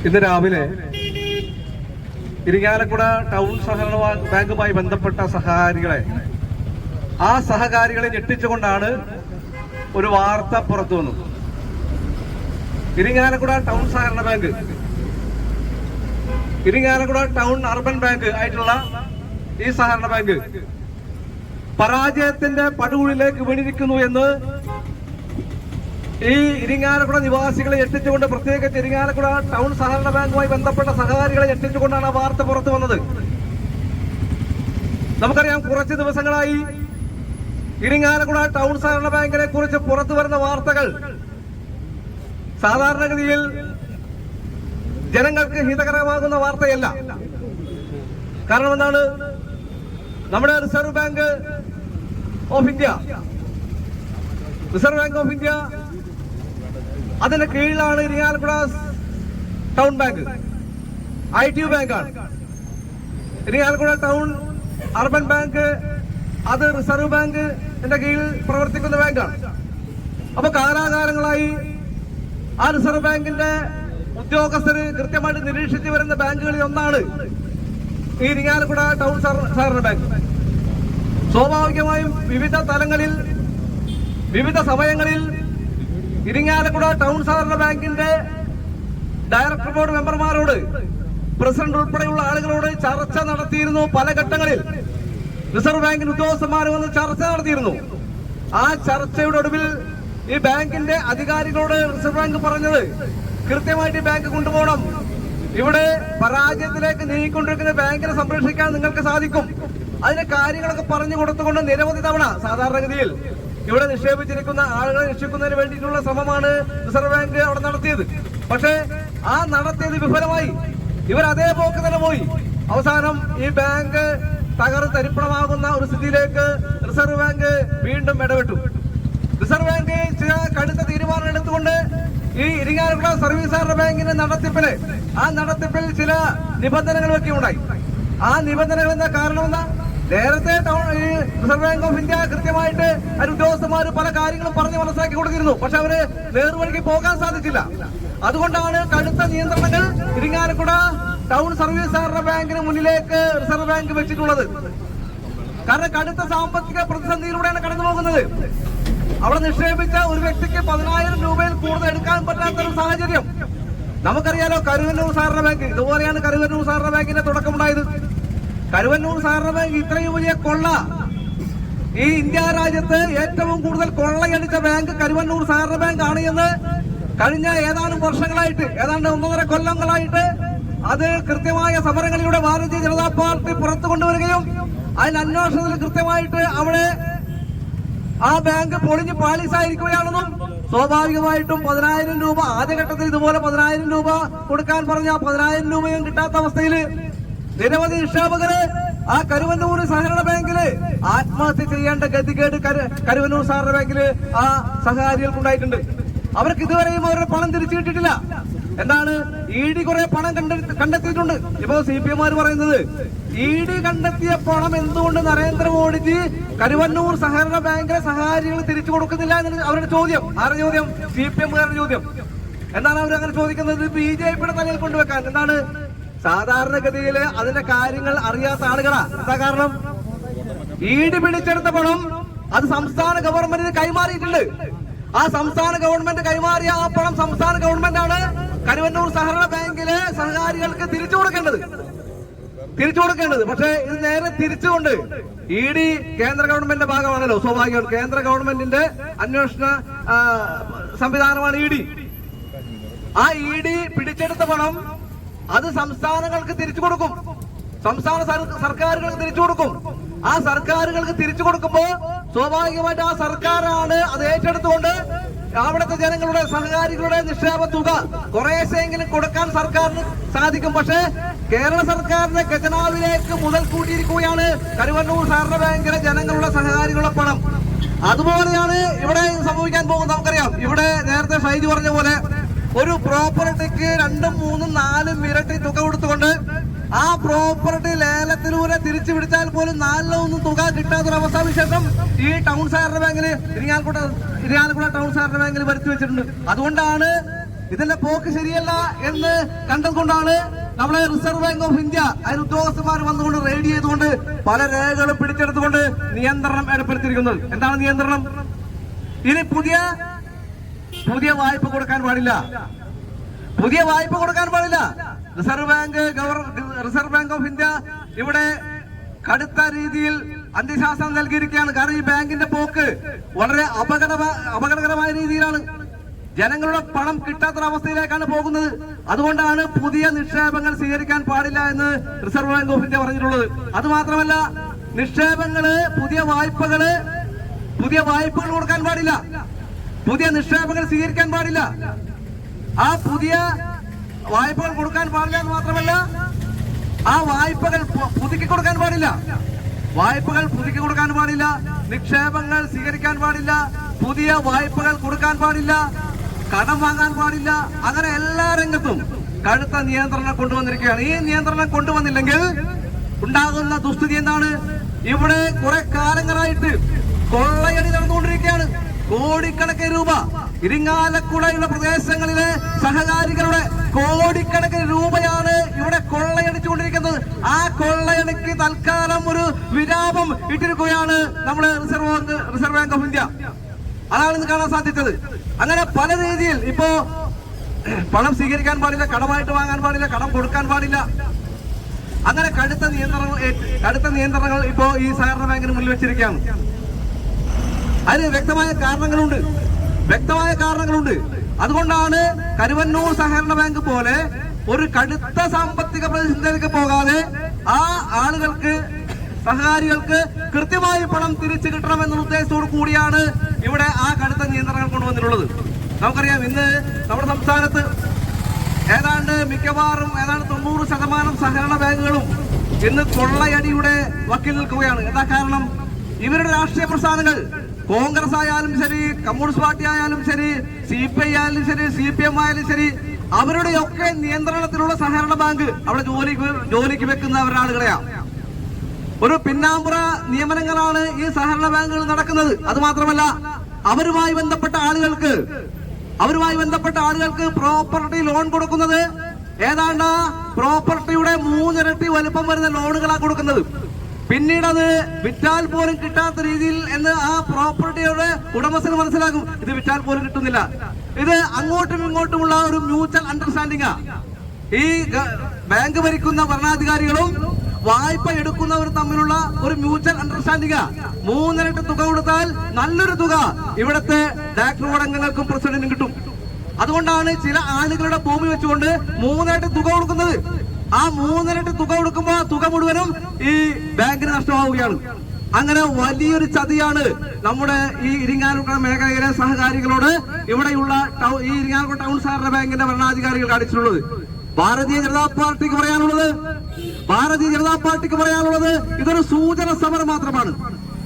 ഇന്ന് രാവിലെ ഇരിങ്ങാലക്കുട ടൗൺ സഹകരണ ബാങ്കുമായി ബന്ധപ്പെട്ട സഹകാരികളെ ഞെട്ടിച്ചുകൊണ്ടാണ് ഒരു വാർത്ത പുറത്തു വന്നത്. ഇരിങ്ങാലക്കുട ടൗൺ സഹകരണ bank, Irinjalakuda town urban bank ആയിട്ടുള്ള ഈ സഹകരണ ബാങ്ക് പരാജയത്തിന്റെ പടുകുഴിലേക്ക് വീണിരിക്കുന്നു എന്ന് ഈ ഇരിങ്ങാലക്കുട നിവാസികളെ ഞെട്ടിച്ചുകൊണ്ട്, പ്രത്യേകിച്ച് ഇരിങ്ങാലക്കുട ടൗൺ സഹകരണ ബാങ്കുമായി ബന്ധപ്പെട്ട സഹകാരികളെ ഞെട്ടിച്ചുകൊണ്ടാണ് ആ വാർത്ത പുറത്തു വന്നത്. നമുക്കറിയാം, കുറച്ച് ദിവസങ്ങളായി ഇരിങ്ങാലക്കുട ടൗൺ സഹകരണ ബാങ്കിനെ കുറിച്ച് പുറത്തു വരുന്ന വാർത്തകൾ സാധാരണഗതിയിൽ ജനങ്ങൾക്ക് ഹിതകരമാകുന്ന വാർത്തയല്ല. കാരണം എന്താണ്? നമ്മുടെ റിസർവ് ബാങ്ക് ഓഫ് ഇന്ത്യ അതിന്റെ കീഴിലാണ് ഇരിങ്ങാലക്കുട ടൗൺ ബാങ്ക്. ITU ബാങ്കാണ്. ഇരിങ്ങാലക്കുട ടൗൺ അർബൻ ബാങ്ക് അത് റിസർവ് ബാങ്കിന്റെ കീഴിൽ പ്രവർത്തിക്കുന്ന ബാങ്കാണ്. അപ്പൊ കാലാകാലങ്ങളായി ആ റിസർവ് ബാങ്കിന്റെ ഉദ്യോഗസ്ഥര് കൃത്യമായിട്ട് നിരീക്ഷിച്ചു വരുന്ന ബാങ്കുകളിൽ ഒന്നാണ് ഈ ഇരിങ്ങാലക്കുട ടൗൺ സഹകരണ ബാങ്ക്. സ്വാഭാവികമായും വിവിധ തലങ്ങളിൽ, വിവിധ സമയങ്ങളിൽ ഇരിങ്ങാലക്കുട ടൗൺ സഹകരണ ബാങ്കിന്റെ ഡയറക്ടർ ബോർഡ് മെമ്പർമാരോട്, പ്രസിഡന്റ് ഉൾപ്പെടെയുള്ള ആളുകളോട് ചർച്ച നടത്തിയിരുന്നു. പല ഘട്ടങ്ങളിൽ റിസർവ് ബാങ്കിന്റെ ഉദ്യോഗസ്ഥന്മാർ വന്ന് ചർച്ച നടത്തിയിരുന്നു. ആ ചർച്ചയുടെ ഒടുവിൽ ഈ ബാങ്കിന്റെ അധികാരികളോട് റിസർവ് ബാങ്ക് പറഞ്ഞത്, കൃത്യമായിട്ട് ഈ ബാങ്ക് കൊണ്ടുപോകണം, ഇവിടെ പരാജയത്തിലേക്ക് നീങ്ങിക്കൊണ്ടിരിക്കുന്ന ബാങ്കിനെ സംരക്ഷിക്കാൻ നിങ്ങൾക്ക് സാധിക്കും, അതിന്റെ കാര്യങ്ങളൊക്കെ പറഞ്ഞു കൊടുത്തുകൊണ്ട് നിരവധി തവണ സാധാരണഗതിയിൽ ഇവിടെ നിക്ഷേപിച്ചിരിക്കുന്ന ആളുകളെ രക്ഷിക്കുന്നതിന് വേണ്ടിയിട്ടുള്ള ശ്രമമാണ് റിസർവ് ബാങ്ക് അവിടെ നടത്തിയത്. പക്ഷേ ആ നടത്തിയത് വിഫലമായി. ഇവർ അതേ പോക്ക് തന്നെ പോയി. അവസാനം ഈ ബാങ്ക് തരിപ്പണമാകുന്ന ഒരു സ്ഥിതിയിലേക്ക് റിസർവ് ബാങ്ക് വീണ്ടും ഇടപെട്ടു. റിസർവ് ബാങ്ക് ചില കടുത്ത തീരുമാനം എടുത്തുകൊണ്ട് ഈ ഇരിങ്ങാലക്കുട സർവീസ് സഹകരണ ബാങ്കിന്റെ നടത്തിപ്പിൽ ചില നിബന്ധനകൾ വെക്കുകയുണ്ടായി. ആ നിബന്ധനകൾ എന്താ? കാരണം എന്താ? നേരത്തെ റിസർവ് ബാങ്ക് ഓഫ് ഇന്ത്യ കൃത്യമായിട്ട് ഉദ്യോഗസ്ഥന്മാർ പല കാര്യങ്ങളും പറഞ്ഞ് മനസ്സിലാക്കി കൊടുത്തിരുന്നു. പക്ഷെ അവര് നേർവഴിക്ക് പോകാൻ സാധിച്ചില്ല. അതുകൊണ്ടാണ് കടുത്ത നിയന്ത്രണങ്ങൾ ഇരിങ്ങാലക്കുട ടൗൺ സർവീസ് സഹകരണ ബാങ്കിന് മുന്നിലേക്ക് റിസർവ് ബാങ്ക് വെച്ചിട്ടുള്ളത്. കാരണം കടുത്ത സാമ്പത്തിക പ്രതിസന്ധിയിലൂടെയാണ് കടന്നു പോകുന്നത്. അവിടെ നിക്ഷേപിച്ച ഒരു വ്യക്തിക്ക് 10,000 രൂപയിൽ കൂടുതൽ എടുക്കാൻ പറ്റാത്തൊരു സാഹചര്യം. നമുക്കറിയാലോ, കരുവന്നൂർ സഹകരണ ബാങ്ക്, ഇതുപോലെയാണ് കരുവന്നൂർ സഹകരണ ബാങ്കിന്റെ തുടക്കമുണ്ടായത്. കരുവന്നൂർ സഹകരണ ബാങ്ക് ഇത്രയും വലിയ കൊള്ള, ഈ ഇന്ത്യ രാജ്യത്ത് ഏറ്റവും കൂടുതൽ കൊള്ളയടിച്ച ബാങ്ക് കരുവന്നൂർ സഹകരണ ബാങ്ക് ആണ് എന്ന് കഴിഞ്ഞ ഏതാനും വർഷങ്ങളായിട്ട്, ഏതാണ്ട് 1.5 കൊല്ലങ്ങളായിട്ട് അത് കൃത്യമായ സമരങ്ങളിലൂടെ ഭാരതീയ ജനതാ പാർട്ടി പുറത്തു കൊണ്ടുവരികയും അതിന് അന്വേഷണത്തിൽ കൃത്യമായിട്ട് അവിടെ ആ ബാങ്ക് പൊളിഞ്ഞ് പാളീസായിരിക്കുകയാണെന്നും, സ്വാഭാവികമായിട്ടും 10,000 രൂപ ആദ്യഘട്ടത്തിൽ ഇതുപോലെ 10,000 രൂപ കൊടുക്കാൻ പറഞ്ഞ 10,000 രൂപയും കിട്ടാത്ത അവസ്ഥയിൽ നിരവധി നിക്ഷേപകര് ആ കരുവന്നൂർ സഹകരണ ബാങ്കില് ആത്മഹത്യ ചെയ്യേണ്ട ഗതികേട് കരുവന്നൂർ സഹകരണ ബാങ്കില് ആ സഹകാരികൾക്കുണ്ടായിട്ടുണ്ട്. അവർക്ക് ഇതുവരെയും അവരുടെ പണം തിരിച്ചു കിട്ടിയിട്ടില്ല. എന്താണ്? ED കുറെ പണം കണ്ടെത്തിയിട്ടുണ്ട്. ഇപ്പോ CPM പറയുന്നത് ED കണ്ടെത്തിയ പണം എന്തുകൊണ്ട് നരേന്ദ്രമോദിജി കരുവന്നൂർ സഹകരണ ബാങ്കിലെ സഹകാരികൾ തിരിച്ചു കൊടുക്കുന്നില്ല എന്നാണ് അവരുടെ ചോദ്യം. ആരുടെ ചോദ്യം? CPM-കാരുടെ ചോദ്യം. എന്താണ് അവരങ്ങനെ ചോദിക്കുന്നത്? BJP-യുടെ തലയിൽ കൊണ്ടുവെക്കാൻ. എന്താണ്? സാധാരണഗതിയിൽ അതിന്റെ കാര്യങ്ങൾ അറിയാത്ത ആളുകളാ. എന്താ കാരണം? ED പിടിച്ചെടുത്ത പണം അത് സംസ്ഥാന ഗവൺമെന്റിന് കൈമാറിയിട്ടുണ്ട്. ആ സംസ്ഥാന ഗവൺമെന്റ് കൈമാറിയ ആ പണം സംസ്ഥാന ഗവൺമെന്റാണ് കരുവന്നൂർ സഹകരണ ബാങ്കിലെ സഹകാരികൾക്ക് തിരിച്ചു കൊടുക്കേണ്ടത്. പക്ഷേ ഇത് നേരെ തിരിച്ചുകൊണ്ട് ED കേന്ദ്ര ഗവൺമെന്റിന്റെ ഭാഗമാണല്ലോ, സ്വാഭാവികം. കേന്ദ്ര ഗവൺമെന്റിന്റെ അന്വേഷണ സംവിധാനമാണ് ED. ആ ED പിടിച്ചെടുത്ത പണം അത് സംസ്ഥാനങ്ങൾക്ക് തിരിച്ചു കൊടുക്കും, സംസ്ഥാന സർക്കാരുകൾക്ക് തിരിച്ചു കൊടുക്കും. ആ സർക്കാരുകൾക്ക് തിരിച്ചു കൊടുക്കുമ്പോ സ്വാഭാവികമായിട്ട് ആ സർക്കാരാണ് അത് ഏറ്റെടുത്തുകൊണ്ട് അവിടുത്തെ ജനങ്ങളുടെ, സഹകാരികളുടെ നിക്ഷേപ തുക കുറേശ്ശെങ്കിലും കൊടുക്കാൻ സർക്കാരിന് സാധിക്കും. പക്ഷേ കേരള സർക്കാരിന്റെ ഖജനാവിലേക്ക് മുതൽ കൂട്ടിയിരിക്കുകയാണ് കരുവന്നൂർ സഹകരണ ബാങ്കിലെ ജനങ്ങളുടെ, സഹകാരികളുടെ പണം. അതുപോലെയാണ് ഇവിടെ സംഭവിക്കാൻ പോകുന്നത്. നമുക്കറിയാം, ഇവിടെ നേരത്തെ ഷൈജി പറഞ്ഞ പോലെ ഒരു പ്രോപ്പർട്ടിക്ക് 2, 3, 4 ഇരട്ടി തുക കൊടുത്തുകൊണ്ട് ആ പ്രോപ്പർട്ടി ലേലത്തിലൂടെ തിരിച്ചു പിടിച്ചാൽ പോലും 4 തുക കിട്ടാത്തൊരവസ്ഥ വിശേഷം ഈ ടൗൺ സഹകരണ ബാങ്കിൽ, ഇരിങ്ങാലക്കുട ടൗൺ സഹകരണ ബാങ്കിൽ വരുത്തി വെച്ചിട്ടുണ്ട്. അതുകൊണ്ടാണ് ഇതിന്റെ പോക്ക് ശരിയല്ല എന്ന് കണ്ടതുകൊണ്ടാണ് നമ്മളെ റിസർവ് ബാങ്ക് ഓഫ് ഇന്ത്യ അതിന് ഉദ്യോഗസ്ഥന്മാർ വന്നുകൊണ്ട് റെയ്ഡ് ചെയ്തുകൊണ്ട് പല രേഖകളും പിടിച്ചെടുത്തുകൊണ്ട് നിയന്ത്രണം ഏർപ്പെടുത്തിയിരിക്കുന്നത്. എന്താണ് നിയന്ത്രണം? ഇനി പുതിയ വായ്പ കൊടുക്കാൻ പാടില്ല. പുതിയ വായ്പ കൊടുക്കാൻ പാടില്ല. റിസർവ് ബാങ്ക് ഓഫ് ഇന്ത്യ ഇവിടെ കടുത്ത രീതിയിൽ അന്ത്യശാസനം നൽകിയിരിക്കുകയാണ്. കാരണം ഈ ബാങ്കിന്റെ പോക്ക് വളരെ അപകടകരമായ രീതിയിലാണ്. ജനങ്ങളുടെ പണം കിട്ടാത്തൊരവസ്ഥയിലേക്കാണ് പോകുന്നത്. അതുകൊണ്ടാണ് പുതിയ നിക്ഷേപങ്ങൾ സ്വീകരിക്കാൻ പാടില്ല എന്ന് റിസർവ് ബാങ്ക് ഓഫ് ഇന്ത്യ പറഞ്ഞിട്ടുള്ളത്. അതുമാത്രമല്ല, നിക്ഷേപങ്ങള് പുതിയ വായ്പകൾ കൊടുക്കാൻ പാടില്ല, പുതിയ നിക്ഷേപങ്ങൾ സ്വീകരിക്കാൻ പാടില്ല, ആ പുതിയ വായ്പകൾ കൊടുക്കാൻ പാടില്ല എന്ന് മാത്രമല്ല, ആ വായ്പകൾ പുതുക്കി കൊടുക്കാൻ പാടില്ല, നിക്ഷേപങ്ങൾ സ്വീകരിക്കാൻ പാടില്ല, പുതിയ വായ്പകൾ കൊടുക്കാൻ പാടില്ല, കടം വാങ്ങാൻ പാടില്ല. അങ്ങനെ എല്ലാ രംഗത്തും കടുത്ത നിയന്ത്രണം കൊണ്ടുവന്നിരിക്കുകയാണ്. ഈ നിയന്ത്രണം കൊണ്ടുവന്നില്ലെങ്കിൽ ഉണ്ടാകുന്ന ദുസ്ഥിതി എന്താണ്? ഇവിടെ കുറെ കാലങ്ങളായിട്ട് കൊള്ളയടി നടന്നുകൊണ്ടിരിക്കുകയാണ്. കോടിക്കണക്കിന് രൂപ ഇരിങ്ങാലക്കുടയുള്ള പ്രദേശങ്ങളിലെ സഹകാരികളുടെ കോടിക്കണക്കിന് രൂപയാണ് ഇവിടെ കൊള്ളയടിച്ചുകൊണ്ടിരിക്കുന്നത്. ആ കൊള്ളയടിക്ക് തൽക്കാലം ഒരു വിരാമം ഇട്ടിരിക്കുകയാണ് നമ്മുടെ റിസർവ് ബാങ്ക് ഓഫ് ഇന്ത്യ. അതാണ് ഇന്ന് കാണാൻ സാധിച്ചത്. അങ്ങനെ പല രീതിയിൽ ഇപ്പോ പണം സ്വീകരിക്കാൻ പാടില്ല, കടമായിട്ട് വാങ്ങാൻ പാടില്ല, കടം കൊടുക്കാൻ പാടില്ല. അങ്ങനെ കടുത്ത നിയന്ത്രണങ്ങൾ ഇപ്പോ ഈ സഹകരണ ബാങ്കിന് മുന്നിൽ വെച്ചിരിക്കുകയാണ്. അതിന് വ്യക്തമായ കാരണങ്ങളുണ്ട്. അതുകൊണ്ടാണ് കരുവന്നൂർ സഹകരണ ബാങ്ക് പോലെ ഒരു കടുത്ത സാമ്പത്തിക പ്രതിസന്ധിയിലേക്ക് പോകാതെ ആ ആളുകൾക്ക്, സഹകാരികൾക്ക് കൃത്യമായി പണം തിരിച്ചു കിട്ടണമെന്ന ഉദ്ദേശത്തോടു കൂടിയാണ് ഇവിടെ ആ കടുത്ത നിയന്ത്രണങ്ങൾ കൊണ്ടുവന്നിട്ടുള്ളത്. നമുക്കറിയാം, ഇന്ന് നമ്മുടെ സംസ്ഥാനത്ത് മിക്കവാറും 90% സഹകരണ ബാങ്കുകളും ഇന്ന് കൊള്ളയടിയുടെ വക്കിൽ നിൽക്കുകയാണ്. എന്താ കാരണം? ഇവരുടെ രാഷ്ട്രീയ പ്രസ്ഥാനങ്ങൾ, കോൺഗ്രസ് ആയാലും ശരി, കമ്മ്യൂണിസ്റ്റ് പാർട്ടി ആയാലും ശരി, CPI ആയാലും ശരി, CPM ആയാലും ശരി, അവരുടെയൊക്കെ നിയന്ത്രണത്തിലുള്ള സഹകരണ ബാങ്ക് അവിടെ ജോലിക്ക് വെക്കുന്ന അവരുടെ ആളുകളെയാണ്. ഒരു പിന്നാമ്പുറ നിയമനങ്ങളാണ് ഈ സഹകരണ ബാങ്കുകൾ നടക്കുന്നത്. അതുമാത്രമല്ല, അവരുമായി ബന്ധപ്പെട്ട ആളുകൾക്ക് പ്രോപ്പർട്ടി ലോൺ കൊടുക്കുന്നത് ഏതാണ്ട് പ്രോപ്പർട്ടിയുടെ 3 ഇരട്ടി വലുപ്പം വരുന്ന ലോണുകളാണ് കൊടുക്കുന്നത്. പിന്നീട് അത് വിറ്റാൽ പോലും കിട്ടാത്ത രീതിയിൽ എന്ന് ആ പ്രോപ്പർട്ടിയുടെ ഉടമസ്ഥന് മനസ്സിലാക്കും. ഇത് വിറ്റാൽ പോലും കിട്ടുന്നില്ല. ഇത് അങ്ങോട്ടും ഇങ്ങോട്ടുമുള്ള ഒരു മ്യൂച്വൽ അണ്ടർസ്റ്റാൻഡിംഗാ. ഈ ബാങ്ക് ഭരിക്കുന്ന ഭരണാധികാരികളും വായ്പ എടുക്കുന്നവർ തമ്മിലുള്ള ഒരു മ്യൂച്വൽ അണ്ടർസ്റ്റാൻഡിംഗാ. 3 ഇരട്ടി തുക കൊടുത്താൽ നല്ലൊരു തുക ഇവിടുത്തെ ഡയറക്ടർ അംഗങ്ങൾക്കും പ്രസിഡന്റിനും കിട്ടും. അതുകൊണ്ടാണ് ചില ആളുകളുടെ ഭൂമി വെച്ചുകൊണ്ട് 3 ഇരട്ടി തുക കൊടുക്കുന്നത്. ആ 3 ഇരട്ടി തുക കൊടുക്കുമ്പോൾ തുക മുഴുവനും ഈ ബാങ്കിന് നഷ്ടമാവുകയാണ്. അങ്ങനെ വലിയൊരു ചതിയാണ് നമ്മുടെ ഈ ഇരിങ്ങാലക്കുട മേഖലയിലെ സഹകാരികളോട് ഇവിടെയുള്ള ഈ ഇരിങ്ങാലക്കുട ടൗൺ സഹകരണ ബാങ്കിന്റെ ഭരണാധികാരികൾ കാണിച്ചിട്ടുള്ളത്. ഭാരതീയ ജനതാ പാർട്ടിക്ക് പറയാനുള്ളത് ഇതൊരു സൂചന സമരം മാത്രമാണ്.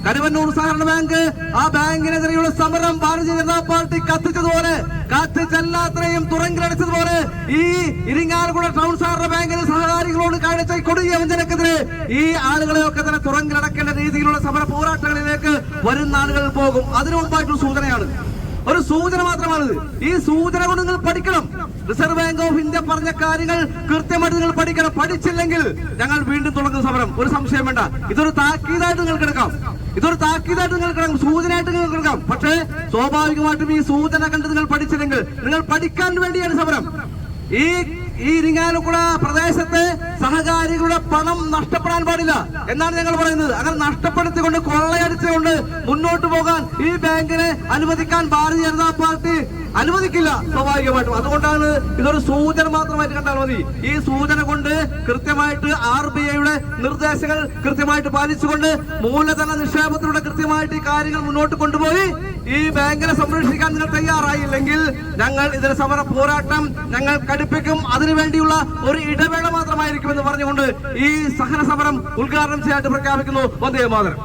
കരുവന്നൂർ സഹകരണ ബാങ്ക്, ആ ബാങ്കിനെതിരെയുള്ള സമരം ഭാരതീയ ജനതാ പാർട്ടി കത്തിച്ചതുപോലെ, കത്തിച്ചെല്ലാത്രയും തുറങ്കിലടിച്ചതുപോലെ ഈ ഇരിങ്ങാലക്കുട ടൗൺ സഹകരണ ബാങ്കിലെ സഹകാരികളോട് കാണിച്ച കൊടിയ വഞ്ചനക്കെതിരെ ഈ ആളുകളെയൊക്കെ തന്നെ തുറങ്കിലടക്കേണ്ട രീതിയിലുള്ള സമര പോരാട്ടങ്ങളിലേക്ക് വരുന്ന ആളുകൾ പോകും. അതിനു മുമ്പായിട്ടൊരു സൂചനയാണ്, ഒരു സൂചന മാത്രമാണിത്. ഈ സൂചന കൊണ്ട് നിങ്ങൾ പഠിക്കണം. റിസർവ് ബാങ്ക് ഓഫ് ഇന്ത്യ പറഞ്ഞ കാര്യങ്ങൾ കൃത്യമായിട്ട് നിങ്ങൾ പഠിക്കണം. പഠിച്ചില്ലെങ്കിൽ ഞങ്ങൾ വീണ്ടും തുടങ്ങുന്ന സമരം, ഒരു സംശയം വേണ്ട. ഇതൊരു താക്കീതായിട്ട് നിങ്ങൾക്ക് എടുക്കാം, സൂചനയായിട്ട് നിങ്ങൾക്ക് എടുക്കാം. പക്ഷേ സ്വാഭാവികമായിട്ടും ഈ സൂചന കണ്ട് നിങ്ങൾ പഠിച്ചില്ലെങ്കിൽ, നിങ്ങൾ പഠിക്കാൻ വേണ്ടിയാണ് സമരം. ഈ ഇരിങ്ങാലക്കുട പ്രദേശത്തെ സഹകാരികളുടെ പണം നഷ്ടപ്പെടാൻ പാടില്ല എന്നാണ് ഞങ്ങൾ പറയുന്നത്. അങ്ങനെ നഷ്ടപ്പെടുത്തിക്കൊണ്ട്, കൊള്ളയടിച്ചുകൊണ്ട് മുന്നോട്ട് പോകാൻ ഈ ബാങ്കിനെ അനുവദിക്കാൻ ഭാരതീയ ജനതാ പാർട്ടി അനുവദിക്കില്ല സ്വാഭാവികമായിട്ടും. അതുകൊണ്ടാണ് ഇതൊരു സൂചന മാത്രമായിട്ട് കണ്ടാൽ മതി. ഈ സൂചന കൊണ്ട് കൃത്യമായിട്ട് RBIയുടെ നിർദ്ദേശങ്ങൾ കൃത്യമായിട്ട് പാലിച്ചുകൊണ്ട് മൂലധന നിക്ഷേപത്തിലൂടെ കൃത്യമായിട്ട് ഈ കാര്യങ്ങൾ മുന്നോട്ട് കൊണ്ടുപോയി ഈ ബാങ്കിനെ സംരക്ഷിക്കാൻ നിങ്ങൾ തയ്യാറായില്ലെങ്കിൽ ഞങ്ങൾ ഇതിന് സമര പോരാട്ടം ഞങ്ങൾ കടുപ്പിക്കും. അതിനുവേണ്ടിയുള്ള ഒരു ഇടവേള മാത്രമായിരിക്കുമെന്ന് പറഞ്ഞുകൊണ്ട് ഈ സഹന സമരം ഉദ്ഘാടനം ചെയ്യാനായിട്ട് പ്രഖ്യാപിക്കുന്നു. വന്ദേ മാതരം.